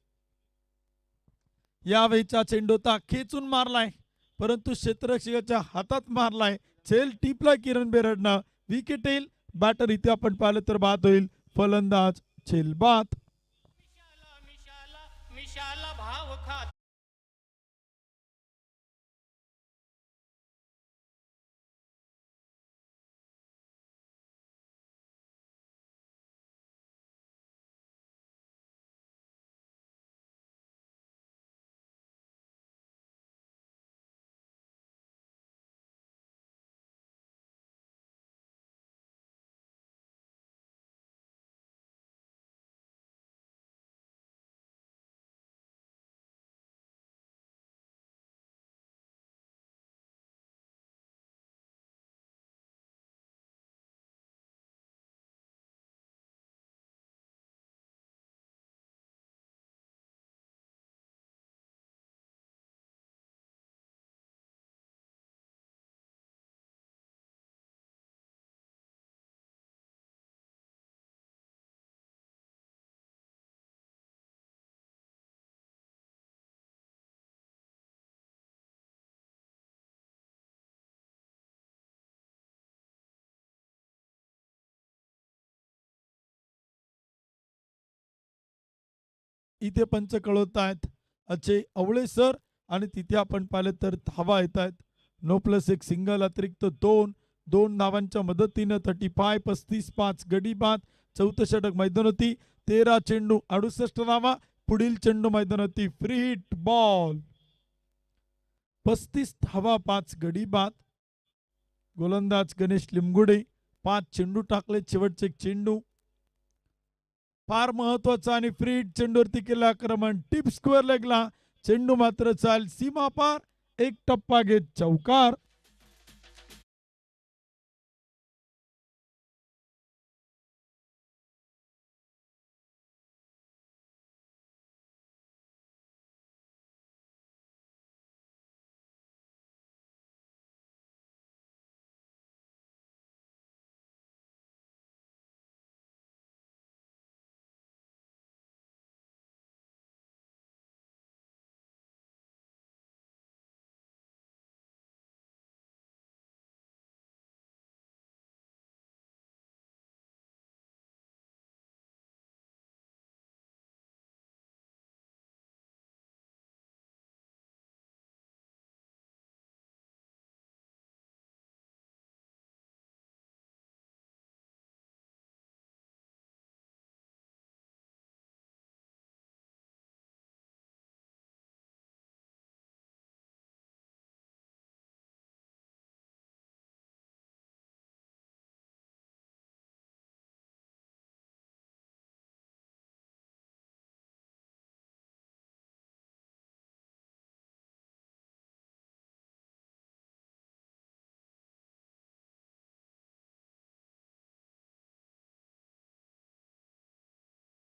यावेळीचा चेंडू होता खेचून मारलाय परंतु क्षेत्ररक्षकाच्या हातात मारलाय. झेल टिपला किरण बेरडनं. विकेट येईल. बॅटर इथे आपण पाहिलं तर बाद होईल. फलंदाज झेल बाद. इथे पंच कळवत आहेत अजय अवळे सर आणि तिथे आपण पाहिलं तर धावा येत आहेत. 9+1 सिंगल अतिरिक्त 2 धावांच्या मदतीनं 35 35 गडी बाद. चौथं षटक मैदानावरती 13 चेंडू 68 धावा. पुढील चेंडू मैदानावरती फ्री हिट बॉल. 35 धावा 5 गडी बाद. गोलंदाज गणेश लिमगुडे 5 चेंडू टाकले. शेवटचे एक चेंडू फार महत्वाचा आणि फ्री हिट चेंडूवरती केला आक्रमण. टिप स्क्वेअर लेगला चेंडू मात्र चाल सीमा पार. एक टप्पा घेत चौकार.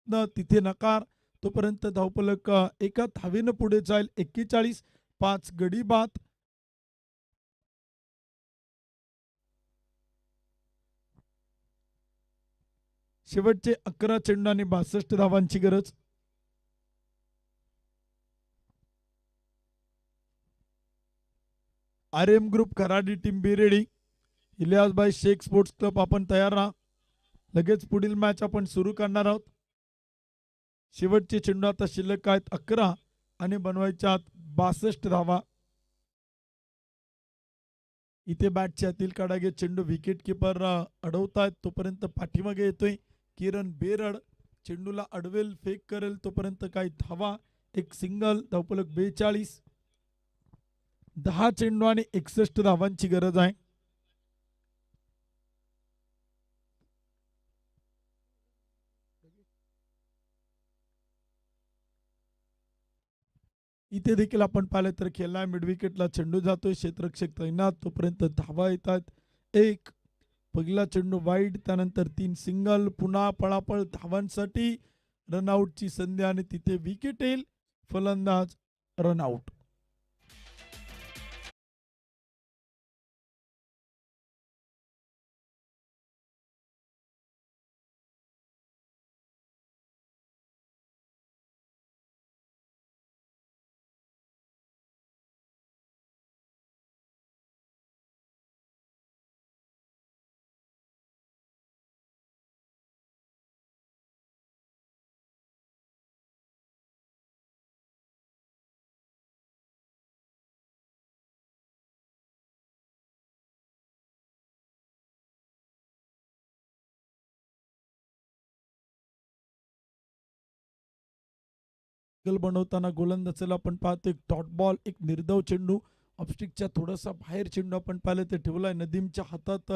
तिथे नकार. तोपर्यंत धावफलक एका धावेनं पुढे जाईल. 41 5 गडी बाद. शेवटचे 11 चेंडू आणि 62 धावांची गरज. Aryam group Kharadi team B ready. Iliyasbhai Shaikh sports club आपण तयार राहा. लगेच पुढील मॅच आपण सुरू करणार आहोत. शेवटचे चेंडू आता शिल्लक आहेत 11 आणि बनवायच्या 62 धावा. इथे बॅटच्या आतील काढागे चेंडू विकेट किपर अडवतायत, तोपर्यंत पाठीमागे येतोय किरण बेरड. चेंडूला अडवेल, फेक करेल, तोपर्यंत काही धावा. एक सिंगल, धावफलक 42. 10 चेंडू आणि 61 धावांची गरज आहे. इथे देखील आपण पाहिलं तर खेळला मिड विकेटला चेंडू जातोय, क्षेत्ररक्षक तैनात, तोपर्यंत धावा येतात. एक पहिला चेंडू वाईड, त्यानंतर 3 सिंगल, पुन्हा पळापळ धावांसाठी. रनआउटची संधी आणि तिथे विकेट येईल. फलंदाज रनआउट. बनवताना गोलंदाजाला आपण पाहतो एक डॉट बॉल, एक निर्धाव चेंडू, ऑफस्टिकच्या थोडासा बाहेर चेंडू आपण पाहिलं ते ठेवलाय. नदीमच्या हातात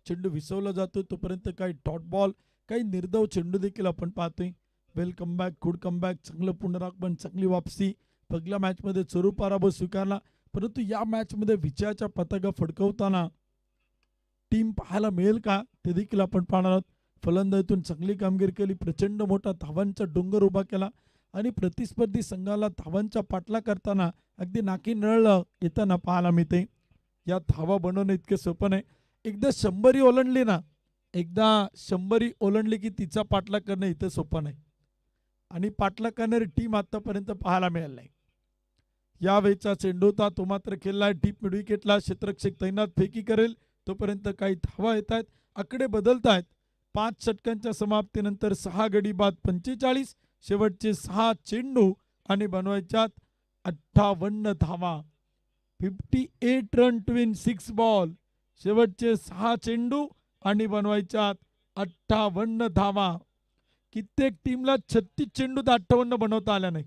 चेंडू विसवला जातो, तोपर्यंत काही डॉट बॉल, काही निर्धाव चेंडू देखील आपण पाहतोय. Welcome back, good come back, चांगलं पुनरागमन, चांगली वापसी. पहिल्या मॅचमध्ये चरू पराभव स्वीकारला, परंतु या मॅचमध्ये विजयाच्या पताका फडकवताना टीम पाहायला मिळेल का ते देखील आपण पाहणार आहोत. फलंदाजीतून चांगली कामगिरी केली, प्रचंड मोठा धावांचा डोंगर उभा केला आणि प्रतिस्पर्धी संघाला धावांचा पाठला करताना अगदी नाकी नळ येताना पाहायला मिळते. या धावा बनवणं इतकं सोपं नाही. एकदा 100 ओलांडली ना, एकदा 100 ओलांडली की तिचा पाठलाग करणं इथं सोपं नाही आणि पाठलाग करणारी टीम आतापर्यंत पाहायला मिळाली नाही. यावेळेचा चेंडू होता, तो मात्र खेळलाय डीप मिड विकेटला. क्षेत्ररक्षक तैनात, फेकी करेल, तोपर्यंत काही धावा येत आहेत, आकडे बदलत आहेत. 5 षटकांच्या समाप्तीनंतर 6 गडी बाद 45, शेवटचे 6 चेंडू आणि बनवायच्यात 58 धावा. 58 रन टू विन 6 बॉल. शेवटचे 6 चेंडू आणि बनवायच्यात 58 धावा. कित्येक टीमला 36 चेंडू 58 बनवता आल्या नाही.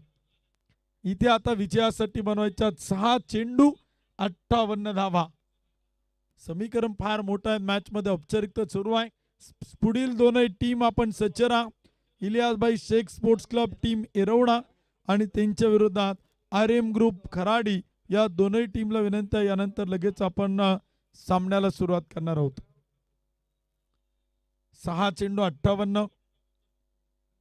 इथे आता विजयासाठी बनवायच्यात 6 चेंडू 58 धावा. समीकरण फार मोठं आहे. मॅच मध्ये औपचारिकता सुरू आहे. पुढील दोनही टीम आपण सज्जरा, इलियासबाई Shaikh sports club team Yerawada आणि त्यांच्या विरोधात RM ग्रुप खराडी, या दोनही टीमला विनंती आहे. यानंतर लगेच आपण सामन्याला सुरुवात करणार आहोत. 6 चेंडू 58.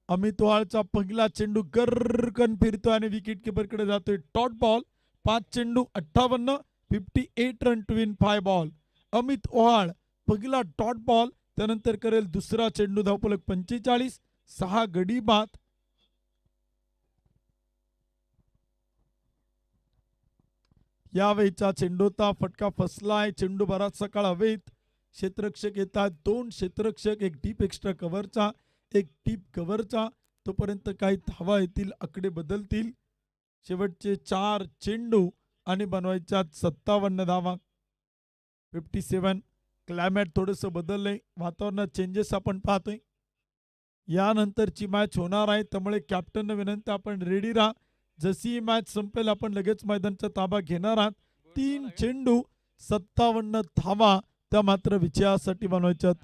अमित ओहाळचा पहिला चेंडू गर्रकन फिरतो आणि विकेट किपरकडे जातोय. Dot ball. 5 चेंडू 58, 58 run to win 5 ball. Amit Ohal पहिला डॉट बॉल, त्यानंतर करेल दुसरा चेंडू, धावफलक 45, 6 गडी बाद. यावेळीचा चेंडूचा फटका फसलाय. चेंडू बराचसा काळ हवेत. क्षेत्ररक्षक येतात, 2 क्षेत्ररक्षक, एक डीप एक्स्ट्रा कव्हरचा, एक डीप कव्हरचा. तोपर्यंत काही धावा येतील, आकडे बदलतील. शेवटचे 4 चेंडू आणि बनवायच्या 57 धावा. 57. क्लायमेट थोडंसं बदललंय, वातावरणात चेंजेस आपण पाहतोय. यानंतरची मॅच होणार आहे, त्यामुळे कॅप्टनने विनंती आपण रेडी राहा. जशी मॅच संपेल आपण लगेच मैदानचा ताबा घेणार आहात. 3 चेंडू 57 धावा त्या मात्र विजयासाठी बनवायच्यात.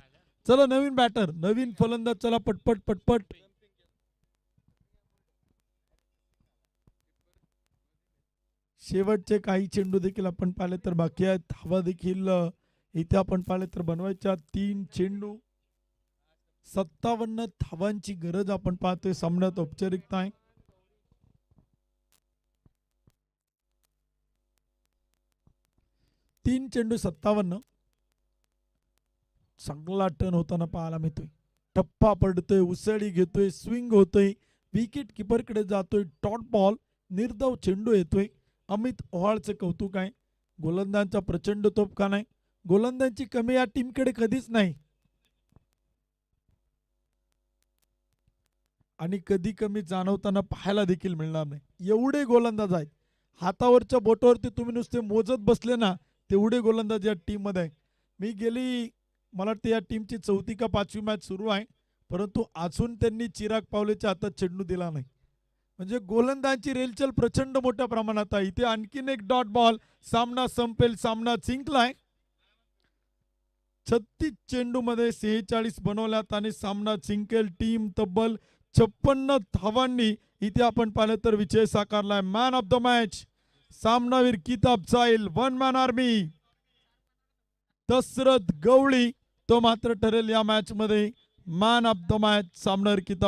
चला नवीन बॅटर, नवीन फलंदाज, चला पटपट पटपट. शेवटचे काही चेंडू देखील आपण पाहिले तर बाकी आहेत. धावा देखील इथे आपण पाहिले तर बनवायच्या. 3 चेंडू 57 धावांची गरज आपण पाहतोय. सामन्यात औपचारिकता आहे. तीन चेंडू 57. चांगला टर्न होताना पाहायला मिळतोय. टप्पा पडतोय, उसळी घेतोय, स्विंग होतोय, विकेट किपरकडे जातोय. डॉट बॉल, निर्धाव चेंडू येतोय. अमित ओहाळचं कौतुक आहे. गोलंदाजांचा प्रचंड तोफखाना आहे. गोलंदाजांची कमी या टीमकडे कधीच नाही. आणि कधी कमी जाणवताना पाहायला देखील मिळणार नाही. एवढे गोलंदाज आहेत, हातावरच्या बोटावरती तुम्ही नुसते मोजत बसले ना तेवढे गोलंदाज या टीममध्ये आहे. मी गेली मला वाटतं या टीमची 4थी का 5वी मॅच सुरू आहे, परंतु अजून त्यांनी चिराग पावलेच्या हातात चेंडू दिला नाही. म्हणजे गोलंदाजांची रेलचल प्रचंड मोठ्या प्रमाणात आहे. इथे आणखीन एक डॉट बॉल, सामना संपेल, सामना जिंकलाय. 36 चेंडूमध्ये 46 बनवल्यात आणि सामना जिंकेल टीम तब्बल 56 धावांनी. इथे आपण पाहिलं तर विजय साकारलाय. मॅन ऑफ द मॅच सामनावीर किताब जाईल वन मॅन आर्मी दशरथ गवळी, तो मात्र ठरेल या मॅच मध्ये मॅन ऑफ द मॅच. सामनावीर किताब